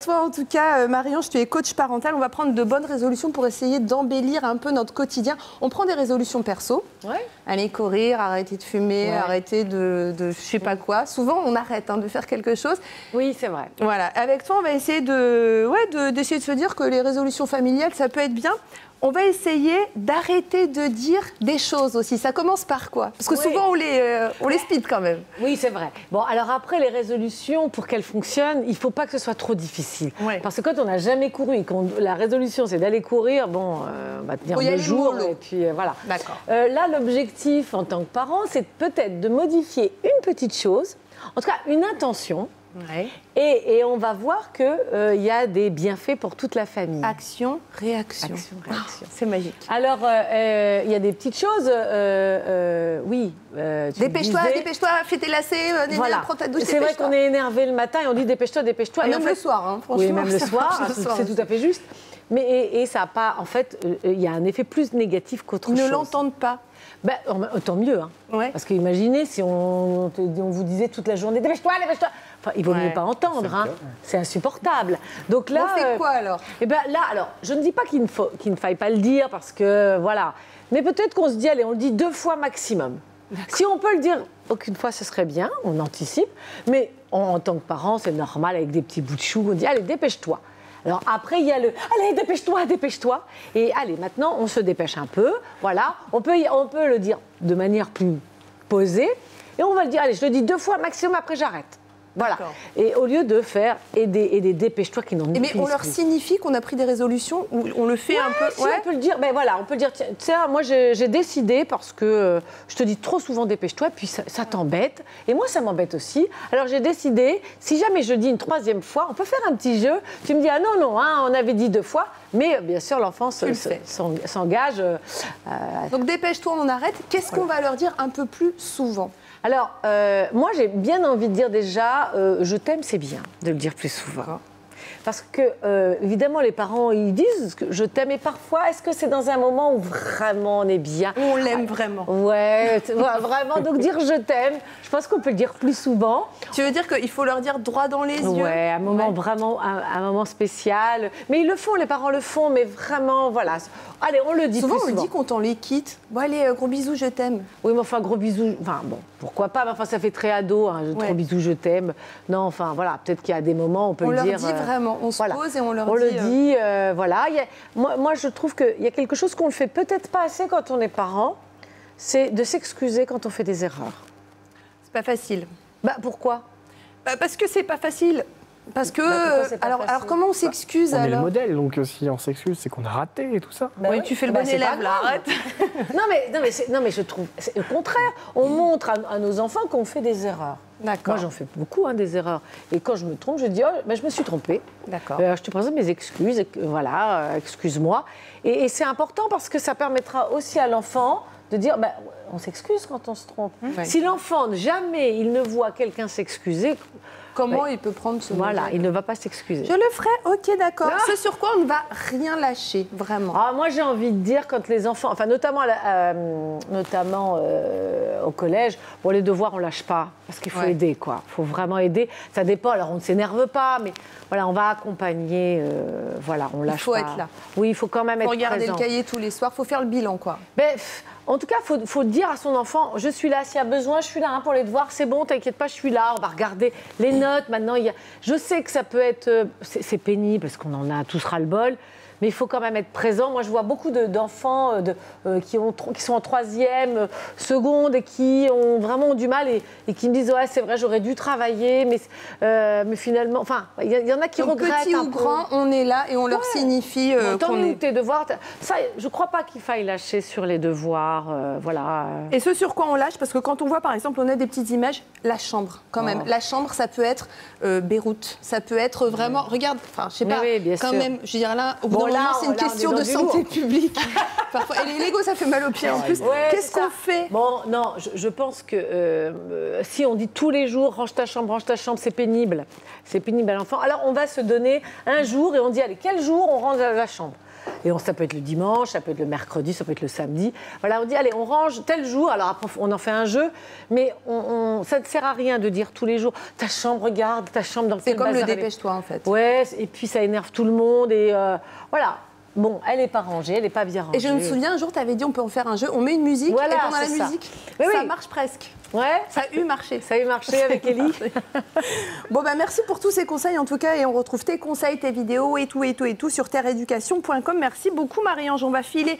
toi, en tout cas, Marie-Ange, tu es coach parental. On va prendre de bonnes résolutions pour essayer d'embellir un peu notre quotidien. On prend des résolutions perso. Ouais. Aller courir, arrêter de fumer, arrêter de je sais pas quoi. Souvent, on arrête de faire quelque chose. Oui, c'est vrai. Voilà. Avec toi, on va essayer d'essayer de se dire que les résolutions familiales, ça peut être bien. On va essayer d'arrêter de dire des choses aussi. Ça commence par quoi? Parce que souvent, on les speed quand même. Oui, c'est vrai. Bon, alors après, les résolutions, pour qu'elles fonctionnent, il ne faut pas que ce soit trop difficile. Ouais. Parce que quand on n'a jamais couru et que la résolution, c'est d'aller courir, bon, on va tenir 2 jours et puis voilà. D'accord. Là, l'objectif en tant que parent, c'est peut-être de modifier une petite chose, en tout cas une intention. Ouais. Et on va voir qu'il y a des bienfaits pour toute la famille. Action, réaction. Action, réaction. C'est magique. Alors, il y a des petites choses, oui. Dépêche-toi, fais tes lacets, voilà. prends ta douche, c'est vrai qu'on est énervé le matin et on dit dépêche-toi. Ah, et même en fait, le soir, franchement. Oui, même le soir, c'est tout à fait juste. Mais et ça n'a pas, en fait, il y a un effet plus négatif qu'autre chose. Ils ne l'entendent pas. Ben, tant mieux, hein. Ouais. Parce qu'imaginez si on vous disait toute la journée dépêche-toi, dépêche-toi. Enfin, il ne vaut mieux pas entendre, hein. C'est insupportable. Donc là, on fait quoi alors? Eh ben là, alors, je ne dis pas qu'il ne faille pas le dire parce que voilà, mais peut-être qu'on se dit allez, on le dit 2 fois maximum. Si on peut le dire aucune fois, ce serait bien, on anticipe. Mais en tant que parent, c'est normal avec des petits bouts de chou, on dit allez, dépêche-toi. Alors après, il y a le « allez, dépêche-toi, dépêche-toi ». Et allez, maintenant, on se dépêche un peu. Voilà, on peut le dire de manière plus posée. Et on va le dire, allez, je le dis 2 fois maximum, après j'arrête. Voilà. Et au lieu de faire et des dépêche-toi qui n'ont ni Mais on leur signifie qu'on a pris des résolutions ou on le fait un peu. Si on peut le dire, ben voilà, on peut le dire. Tiens, moi j'ai décidé parce que je te dis trop souvent dépêche-toi, puis ça t'embête. Et moi ça m'embête aussi. Alors j'ai décidé, si jamais je dis une 3e fois, on peut faire un petit jeu. Tu me dis ah non, hein, on avait dit 2 fois, mais bien sûr l'enfant s'engage. Donc dépêche-toi, on arrête. Qu'est-ce qu'on va leur dire un peu plus souvent? Alors, moi, j'ai bien envie de dire déjà, je t'aime, c'est bien de le dire plus souvent. Parce que, évidemment, les parents, ils disent que je t'aime, et parfois, est-ce que c'est dans un moment où vraiment on est bien? On l'aime vraiment. Ouais, vraiment. Donc, dire je t'aime, je pense qu'on peut le dire plus souvent. Tu veux dire qu'il faut leur dire droit dans les yeux? Ouais, un moment vraiment, un moment spécial. Mais ils le font, les parents le font, mais vraiment, voilà. Allez, on le dit souvent, plus souvent. On le dit quand on les quitte. Bon, allez, gros bisous, je t'aime. Oui, mais enfin, gros bisous, enfin, bon, pourquoi pas, mais enfin, ça fait très ado, hein, gros bisous, je t'aime. Non, enfin, voilà, peut-être qu'il y a des moments, on peut le dire. On leur dit vraiment, on se pose et on leur dit. On le dit, voilà. Moi, je trouve qu'il y a quelque chose qu'on ne fait peut-être pas assez quand on est parent, c'est de s'excuser quand on fait des erreurs. C'est pas facile. Bah, pourquoi? Parce que c'est pas facile. Parce que, alors comment on s'excuse alors? On est le modèle, donc si on s'excuse, c'est qu'on a raté et tout ça. Bah oui, tu fais le bon élève, là, arrête. non, mais je trouve, c'est au contraire, on montre à nos enfants qu'on fait des erreurs. D'accord. Moi, j'en fais beaucoup, des erreurs. Et quand je me trompe, je dis, oh, ben, je me suis trompée. D'accord. Je te présente mes excuses, voilà, excuse-moi. Et c'est important parce que ça permettra aussi à l'enfant de dire, ben, on s'excuse quand on se trompe. Si l'enfant, jamais, il ne voit quelqu'un s'excuser... Comment il peut prendre ce modèle? Il ne va pas s'excuser. Je le ferai, ok, d'accord. Ce sur quoi on ne va rien lâcher, vraiment. Moi, j'ai envie de dire, quand les enfants, enfin, notamment au collège, bon, les devoirs, on ne lâche pas, parce qu'il faut aider, quoi. Il faut vraiment aider. Ça dépend, alors on ne s'énerve pas, mais voilà, on va accompagner, voilà, on lâche pas. Il faut être là. Oui, il faut quand même être présent. Faut regarder le cahier tous les soirs, il faut faire le bilan, quoi. En tout cas, faut dire à son enfant, je suis là, s'il y a besoin, je suis là pour les devoirs, c'est bon, t'inquiète pas, je suis là, on va regarder les notes. Maintenant, je sais que ça peut être, c'est pénible, parce qu'on en a tous ras-le-bol, mais il faut quand même être présent. Moi, je vois beaucoup d'enfants qui sont en 3e, seconde, et qui ont vraiment du mal et qui me disent, ouais, c'est vrai, j'aurais dû travailler, mais finalement, enfin, il y en a qui regrettent petit ou grand, on est là et on leur signifie qu'on est... tes devoirs. Ça, je ne crois pas qu'il faille lâcher sur les devoirs, voilà. Et ce sur quoi on lâche, parce que quand on voit, par exemple, on a des petites images, la chambre, quand même. La chambre, ça peut être Beyrouth, ça peut être vraiment, regarde, enfin, je sais pas, quand même, je veux dire là, au bout d'un moment, c'est une question de santé publique. Parfois, et les Legos, ça fait mal aux pieds en plus. Qu'est-ce qu'on fait? Bon, non, je pense que si on dit tous les jours, range ta chambre, c'est pénible. C'est pénible à l'enfant. Alors, on va se donner un jour et on dit, allez, quel jour on range la chambre? Et ça peut être le dimanche, ça peut être le mercredi, ça peut être le samedi. Voilà, on dit, allez, on range tel jour. Alors après, on en fait un jeu, mais ça ne sert à rien de dire tous les jours, ta chambre, regarde, ta chambre dans quel bazar. C'est comme le dépêche-toi, en fait. Ouais, et puis ça énerve tout le monde. Et voilà. Bon, elle n'est pas rangée, elle n'est pas bien rangée. Et je me souviens, un jour, tu avais dit, on peut en faire un jeu, on met une musique, voilà, et pendant la musique, ça marche presque. Ouais. Ça a eu marché. Ça a eu marché avec Élie. Bon, merci pour tous ces conseils, en tout cas, et on retrouve tes conseils, tes vidéos et tout sur terreeducation.com. Merci beaucoup, Marie-Ange. On va filer